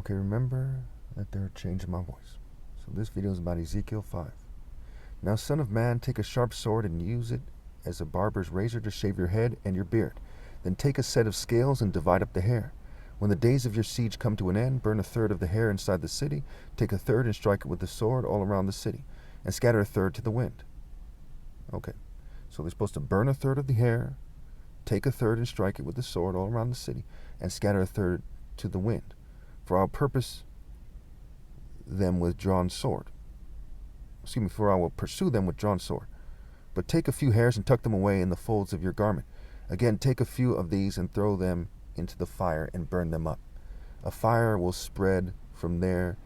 Okay, remember that they're changing my voice. So this video is about Ezekiel 5. Now, son of man, take a sharp sword and use it as a barber's razor to shave your head and your beard. Then take a set of scales and divide up the hair. When the days of your siege come to an end, burn a third of the hair inside the city, take a third and strike it with the sword all around the city, and scatter a third to the wind. Okay, so they're supposed to burn a third of the hair, take a third and strike it with the sword all around the city, and scatter a third to the wind. For I will purpose them with drawn sword. For I will pursue them with drawn sword. But take a few hairs and tuck them away in the folds of your garment. Again, take a few of these and throw them into the fire and burn them up. A fire will spread from there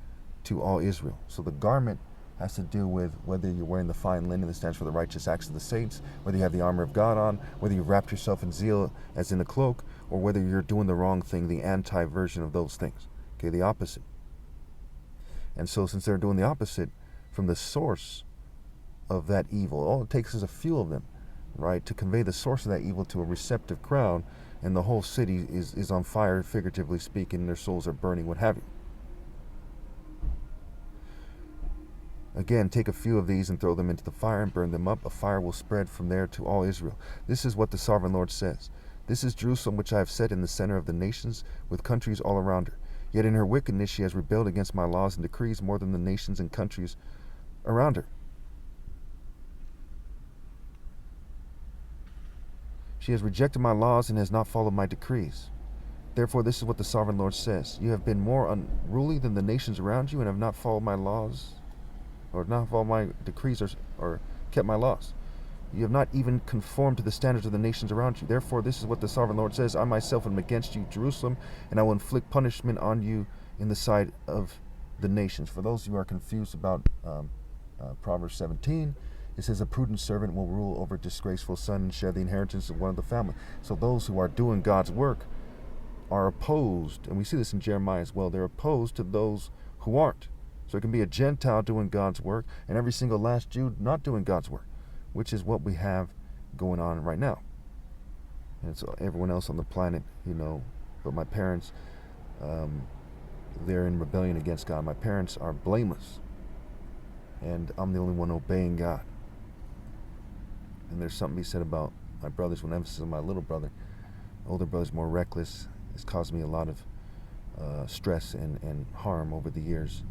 to all Israel. So the garment has to do with whether you're wearing the fine linen that stands for the righteous acts of the saints, whether you have the armor of God on, whether you've wrapped yourself in zeal as in a cloak, or whether you're doing the wrong thing, the anti-version of those things. Okay, the opposite. And so since they're doing the opposite from the source of that evil, all it takes is a few of them, right, to convey the source of that evil to a receptive crowd, and the whole city is on fire, figuratively speaking, their souls are burning, what have you. Again, take a few of these and throw them into the fire and burn them up. A fire will spread from there to all Israel. This is what the sovereign Lord says. This is Jerusalem, which I have set in the center of the nations, with countries all around her. Yet in her wickedness she has rebelled against my laws and decrees more than the nations and countries around her. She has rejected my laws and has not followed my decrees. Therefore, this is what the sovereign Lord says. You have been more unruly than the nations around you and have not followed my laws, or not followed my decrees, or kept my laws. You have not even conformed to the standards of the nations around you. Therefore, this is what the sovereign Lord says. I myself am against you, Jerusalem, and I will inflict punishment on you in the sight of the nations. For those who are confused about Proverbs 17, it says a prudent servant will rule over a disgraceful son and share the inheritance of one of the family. So those who are doing God's work are opposed, and we see this in Jeremiah as well, they're opposed to those who aren't. So it can be a Gentile doing God's work and every single last Jew not doing God's work, which is what we have going on right now. And so everyone else on the planet, but my parents, they're in rebellion against God. My parents are blameless, and I'm the only one obeying God. And there's something to be said about my brothers, with emphasis on my little brother. Older brother's more reckless. It's caused me a lot of stress and harm over the years.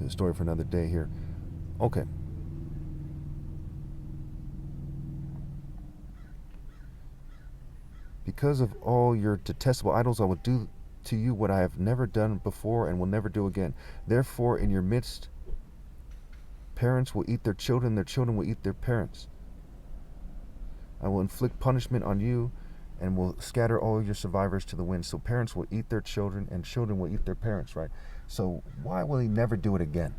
The story for another day here. Okay. Because of all your detestable idols, I will do to you what I have never done before and will never do again. Therefore, in your midst, parents will eat their children will eat their parents. I will inflict punishment on you and will scatter all your survivors to the wind. So parents will eat their children and children will eat their parents, right? So why will he never do it again?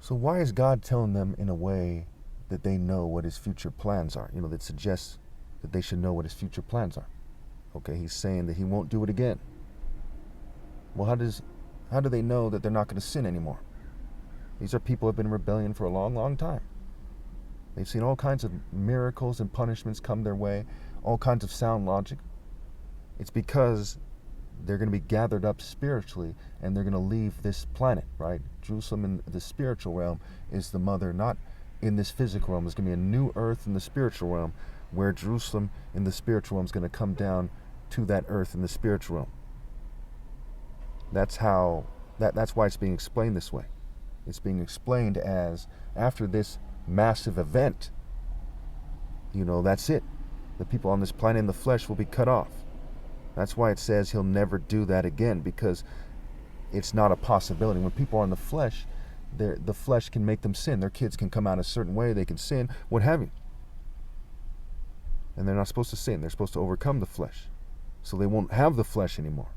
So why is God telling them in a way that they know what his future plans are? That suggests that they should know what his future plans are. Okay, he's saying that he won't do it again. Well, how do they know that they're not going to sin anymore? These are people who have been in rebellion for a long, long time. They've seen all kinds of miracles and punishments come their way, all kinds of sound logic. It's because they're going to be gathered up spiritually and they're going to leave this planet, right? Jerusalem in the spiritual realm is the mother, not in this physical realm. There's going to be a new earth in the spiritual realm where Jerusalem in the spiritual realm is going to come down to that earth in the spiritual realm. That's why it's being explained this way. It's being explained as after this massive event, that's it. The people on this planet in the flesh will be cut off. That's why it says he'll never do that again, because it's not a possibility. When people are in the flesh, the flesh can make them sin. Their kids can come out a certain way, they can sin, what have you. And they're not supposed to sin. They're supposed to overcome the flesh. So they won't have the flesh anymore.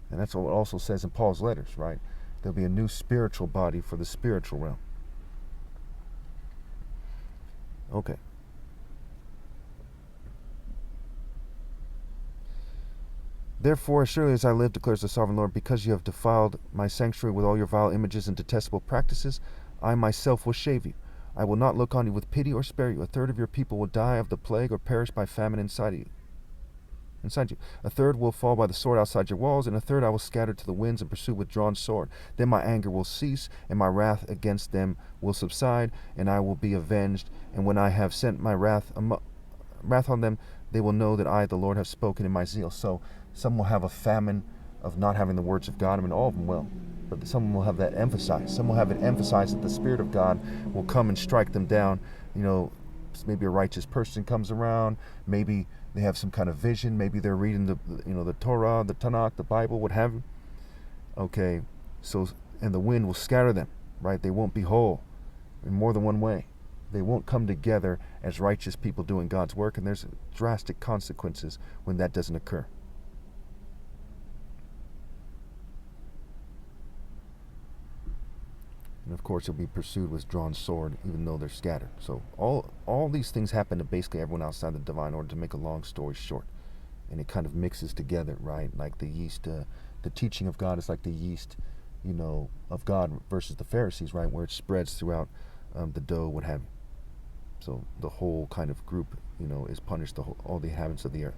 And that's what it also says in Paul's letters, right? There'll be a new spiritual body for the spiritual realm. Okay. Therefore, as surely as I live, declares the sovereign Lord, because you have defiled my sanctuary with all your vile images and detestable practices, I myself will shave you. I will not look on you with pity or spare you. A third of your people will die of the plague or perish by famine inside of you. inside you. A third will fall by the sword outside your walls, and a third I will scatter to the winds and pursue with drawn sword. Then my anger will cease, and my wrath against them will subside, and I will be avenged. And when I have sent my wrath on them, they will know that I, the Lord, have spoken in my zeal. So some will have a famine of not having the words of God. I mean, all of them will. But some will have that emphasized. Some will have it emphasized that the Spirit of God will come and strike them down. You know, maybe a righteous person comes around. Maybe they have some kind of vision. Maybe they're reading the Torah, the Tanakh, the Bible, what have you. Okay, so, and the wind will scatter them, right? They won't be whole in more than one way. They won't come together as righteous people doing God's work, and there's drastic consequences when that doesn't occur. And of course, it'll be pursued with drawn sword, even though they're scattered. So all these things happen to basically everyone outside the divine order, to make a long story short. And it kind of mixes together, right? Like the yeast, the teaching of God is like the yeast, of God versus the Pharisees, right? Where it spreads throughout the dough, what have you. So the whole kind of group, is punished, all the inhabitants of the earth.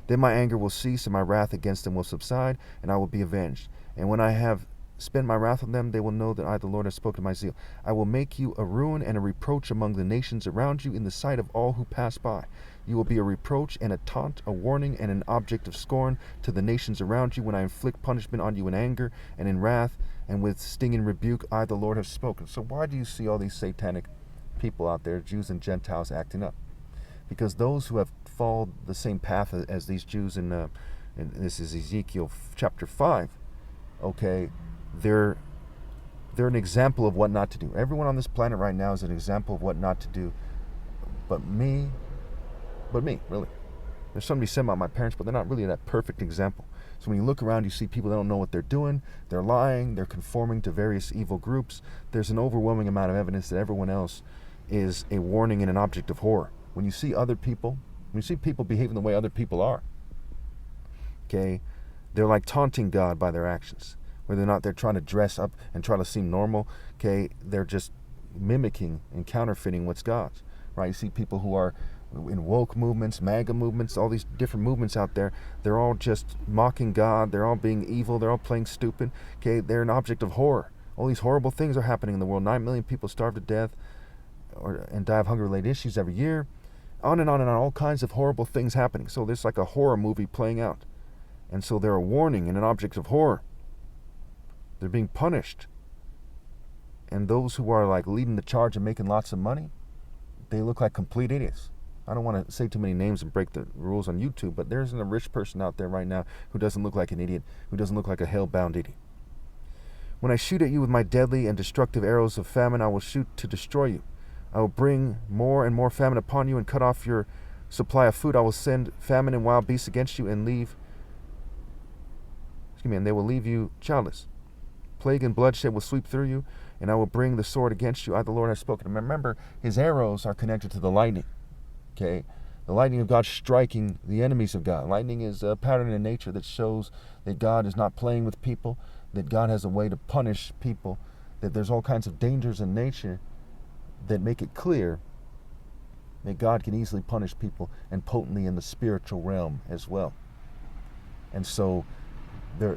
Then my anger will cease, and my wrath against them will subside, and I will be avenged. And when I have spend my wrath on them, they will know that I, the Lord, have spoken my zeal. I will make you a ruin and a reproach among the nations around you in the sight of all who pass by. You will be a reproach and a taunt, a warning and an object of scorn to the nations around you when I inflict punishment on you in anger and in wrath and with stinging rebuke. I, the Lord, have spoken. So why do you see all these satanic people out there, Jews and Gentiles, acting up? Because those who have followed the same path as these Jews and this is Ezekiel chapter 5, okay, they're an example of what not to do. Everyone on this planet right now is an example of what not to do. But me, really. There's somebody said about my parents, but they're not really that perfect example. So when you look around, you see people that don't know what they're doing. They're lying. They're conforming to various evil groups. There's an overwhelming amount of evidence that everyone else is a warning and an object of horror. When you see people behaving the way other people are, okay, they're like taunting God by their actions. Whether or not they're trying to dress up and try to seem normal, okay, they're just mimicking and counterfeiting what's God's, right? You see people who are in woke movements, MAGA movements, all these different movements out there, they're all just mocking God, they're all being evil, they're all playing stupid, okay, they're an object of horror. All these horrible things are happening in the world. 9 million people starve to death and die of hunger-related issues every year, on and on and on, all kinds of horrible things happening. So there's like a horror movie playing out. And so they're a warning and an object of horror. They're being punished. And those who are like leading the charge and making lots of money, they look like complete idiots. I don't want to say too many names and break the rules on YouTube, but there isn't a rich person out there right now who doesn't look like an idiot, who doesn't look like a hell-bound idiot. When I shoot at you with my deadly and destructive arrows of famine, I will shoot to destroy you. I will bring more and more famine upon you and cut off your supply of food. I will send famine and wild beasts against you and they will leave you childless. Plague and bloodshed will sweep through you, and I will bring the sword against you. I, the Lord, have spoken. And remember, his arrows are connected to the lightning. Okay? The lightning of God striking the enemies of God. Lightning is a pattern in nature that shows that God is not playing with people, that God has a way to punish people, that there's all kinds of dangers in nature that make it clear that God can easily punish people, and potently in the spiritual realm as well. And so the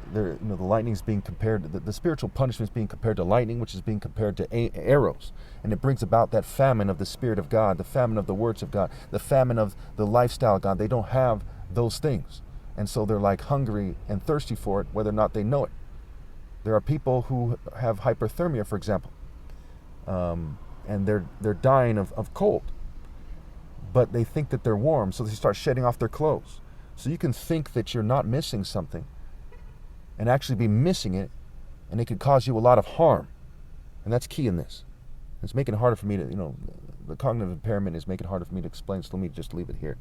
lightning is being compared, the spiritual punishment is being compared to lightning, which is being compared to arrows. And it brings about that famine of the Spirit of God, the famine of the words of God, the famine of the lifestyle of God. They don't have those things. And so they're like hungry and thirsty for it, whether or not they know it. There are people who have hyperthermia, for example, and they're dying of cold. But they think that they're warm, so they start shedding off their clothes. So you can think that you're not missing something and actually be missing it, and it could cause you a lot of harm. And that's key in this. It's making it harder for me to, the cognitive impairment is making it harder for me to explain, so let me just leave it here.